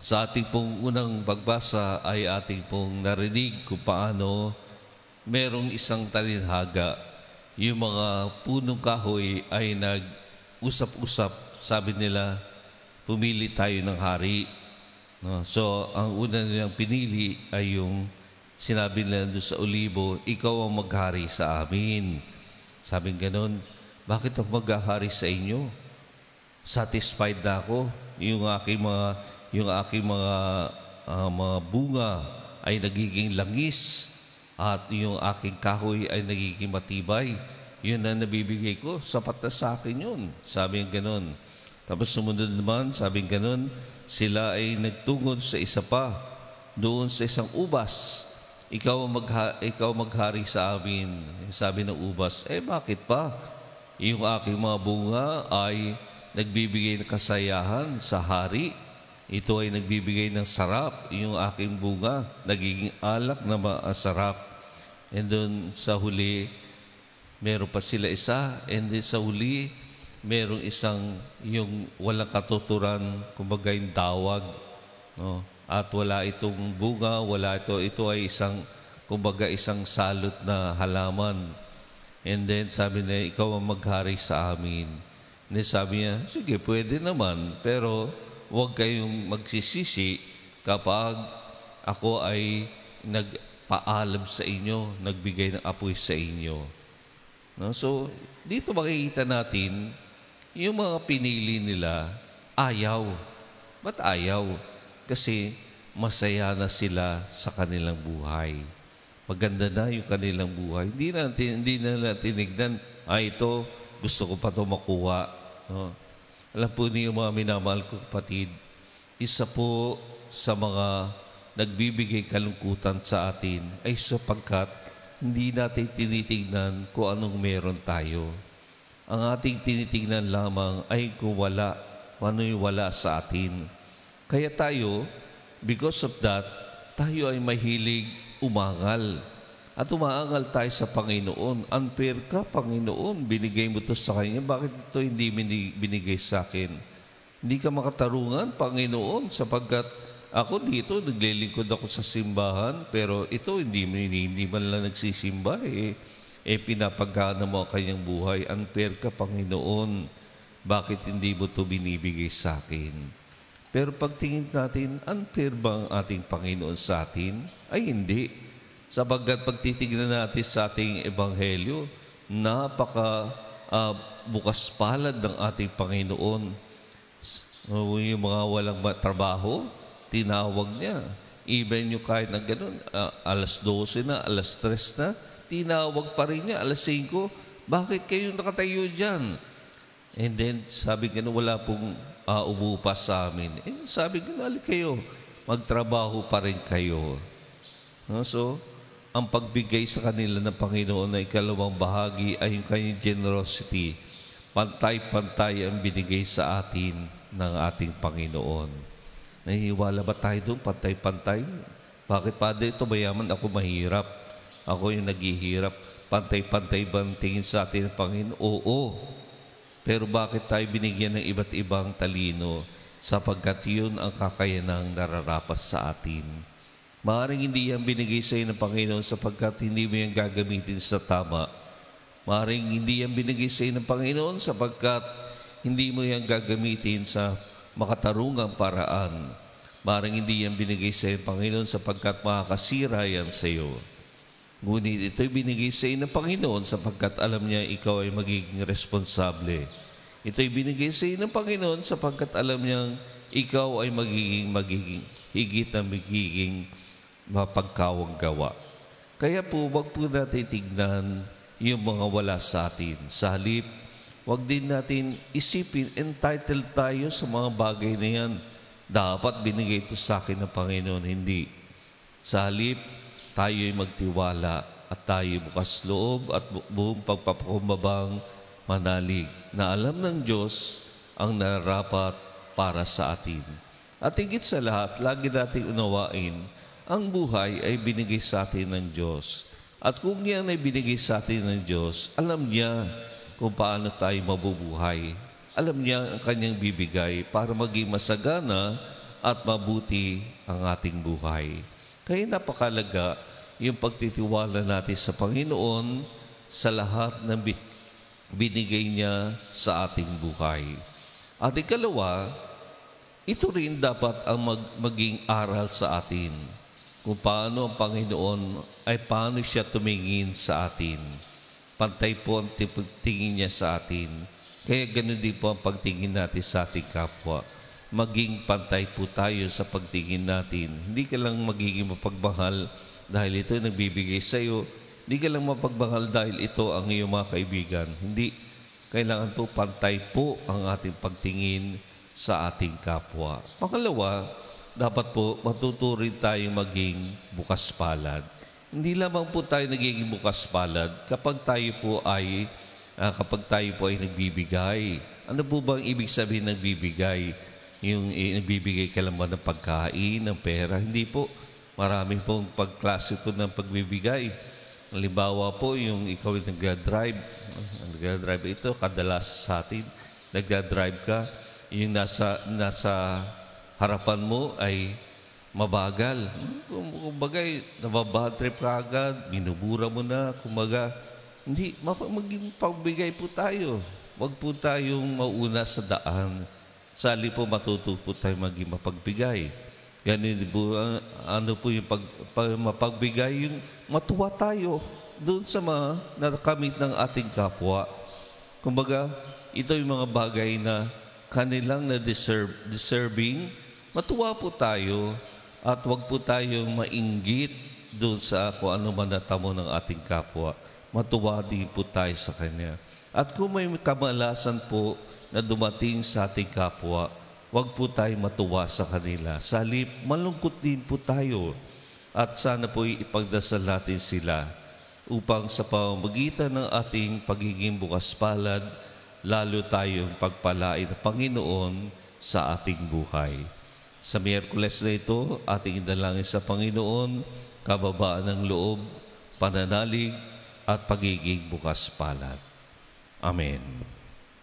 Sa ating pong unang pagbasa ay ating pong narinig kung paano merong isang talinhaga. Yung mga punong kahoy ay nag-usap-usap. Sabi nila, pumili tayo ng hari. No? So, ang una nilang pinili ay yung sinabi nila doon sa olibo, ikaw ang maghari sa amin. Sabi ganon, bakit ako maghahari sa inyo? Satisfied na ako. Yung aking mga bunga ay nagiging langis at yung aking kahoy ay nagiging matibay. Yun ang nabibigay ko. Sapat na sa akin yun. Sabi ganon. Tapos sumunod naman, sabi ganon, sila ay nagtungod sa isa pa, doon sa isang ubas. Ikaw maghari sa amin. Sabi ng ubas, bakit pa? Yung aking mga bunga ay nagbibigay ng kasayahan sa hari. Ito ay nagbibigay ng sarap. Yung aking bunga, nagiging alak na masarap. And then sa huli, meron pa sila isa. And then sa huli, merong isang yung walang katuturan, kumbaga yung dawag. No? At wala itong bunga, wala ito. Ito ay kumbaga isang salot na halaman. And then sabi niya, ikaw ang maghari sa amin. And then sabi niya, sige, pwede naman, pero huwag kayong magsisisi kapag ako ay nagpaalam sa inyo, nagbigay ng apoy sa inyo. No? So, dito makikita natin, yung mga pinili nila, ayaw. Ba't ayaw? Kasi masaya na sila sa kanilang buhay. Maganda na yung kanilang buhay. Hindi na tinignan, ito, gusto ko pa ito makuha. No? Alam po niyo mga minamahal ko kapatid, isa po sa mga nagbibigay kalungkutan sa atin ay sapagkat hindi natin tinitingnan kung anong meron tayo. Ang ating tinitingnan lamang ay kung ano yung wala sa atin. Kaya tayo, because of that, tayo ay mahilig umangal. At umaangal tayo sa Panginoon. Unfair ka, Panginoon. Binigay mo ito sa Kanya. Bakit ito hindi binigay sa akin? Hindi ka makatarungan, Panginoon, sapagkat ako dito, naglilingkod ako sa simbahan, pero ito, hindi man lang nagsisimba. Pinapagana mo ang kanyang buhay. Unfair ka, Panginoon. Bakit hindi mo ito binibigay sa akin? Pero pagtingin natin, unfair ba ang ating Panginoon sa atin? Ay hindi. Sapagkat pagtitignan natin sa ating ebanghelyo, bukas palad ng ating Panginoon. Yung mga walang trabaho, tinawag niya. Even yung kahit na ganun, alas 12 na, alas 3 na, tinawag pa rin niya, alas 5. Bakit kayo nakatayo dyan? And then, sabi gano'n, wala pong umupas sa amin. Sabi gano'n, alik kayo, magtrabaho pa rin kayo. So, ang pagbigay sa kanila ng Panginoon na ikalawang bahagi ay yung kanyang generosity. Pantay-pantay ang binigay sa atin ng ating Panginoon. Nahihiwala ba tayo doon? Pantay-pantay? Bakit pa ito mayaman? Ako mahirap. Ako yung naghihirap. Pantay-pantay ba ang tingin sa atin ng Panginoon? Oo. Pero bakit tayo binigyan ng iba't ibang talino? Sapagkat yun ang kakayanang nararapat sa atin. Maaaring hindi yan binigay sa iyo ng Panginoon sapagkat hindi mo yan gagamitin sa tama. Maaaring hindi yan binigay sa iyo ng Panginoon sapagkat hindi mo yan gagamitin sa makatarungang paraan. Maaaring hindi yan binigay sa iyo ng Panginoon sapagkat makakasira yan sa iyo. Ngunit ito'y binigay sa iyo ng Panginoon sapagkat alam niya ikaw ay magiging responsable. Ito'y binigay sa iyo ng Panginoon sapagkat alam niyang ikaw ay magiging higit na magiging mapagkawang gawa. Kaya po, wag po natin tignan yung mga wala sa atin. Sa halip, wag din natin isipin, entitled tayo sa mga bagay na yan. Dapat binigay ito sa akin ng Panginoon. Hindi. Sa halip, tayo ay magtiwala at tayo bukas loob at buong pagpapakumbabang manalig na alam ng Diyos ang nararapat para sa atin. At higit sa lahat, lagi nating unawain, ang buhay ay binigay sa atin ng Diyos. At kung yan ay binigay sa atin ng Diyos, alam niya kung paano tayo mabubuhay. Alam niya ang kanyang bibigay para maging masagana at mabuti ang ating buhay. Kaya napakalaga yung pagtitiwala natin sa Panginoon sa lahat ng binigay niya sa ating buhay. At ikalawa, ito rin dapat ang maging aral sa atin kung paano ang Panginoon ay paano siya tumingin sa atin. Pantay po ang tingin niya sa atin. Kaya ganun din po ang pagtingin natin sa ating kapwa. Maging pantay po tayo sa pagtingin natin. Hindi ka lang magiging mapagmahal dahil ito nagbibigay sa iyo. Hindi ka lang mapagmahal dahil ito ang iyong mga kaibigan. Hindi. Kailangan po pantay po ang ating pagtingin sa ating kapwa. Pangalawa, dapat po matuturin tayong maging bukas palad. Hindi lamang po tayo nagiging bukas palad kapag tayo po ay nagbibigay. Ano po bang ibig sabihin ng bibigay? Yung nagbibigay ka lang ba ng pagkain, ng pera? Hindi po. Maraming pong pagklase po ng pagbibigay. Halimbawa po, yung ikaw ay nagdadrive. Nagdadrive ito, kadalas sa atin. Nagdadrive ka, yung nasa harapan mo ay mabagal. Kumbaga, nababad trip ka agad, binubura mo na, kumbaga. Hindi, maging pagbigay po tayo. Huwag po tayong mauna sa daan. Sali po matuto po tayo maging mapagbigay. Ganun po, ano po yung mapagbigay, yung matuwa tayo doon sa mga nakamit ng ating kapwa. Kumbaga, ito yung mga bagay na kanilang deserving, matuwa po tayo at huwag po tayong mainggit doon sa kung ano man natamo ng ating kapwa. Matuwa din po tayo sa kanya. At kung may kamalasan po na dumating sa ating kapwa, huwag po tayo matuwa sa kanila. Sa halip, malungkot din po tayo. At sana po ipagdasal natin sila upang sa pamamagitan ng ating pagiging bukas palad, lalo tayong pagpalain ng Panginoon sa ating buhay. Sa Miyerkules na ito, ating idalangin sa Panginoon, kababaan ng loob, pananalig, at pagiging bukas palad. Amen.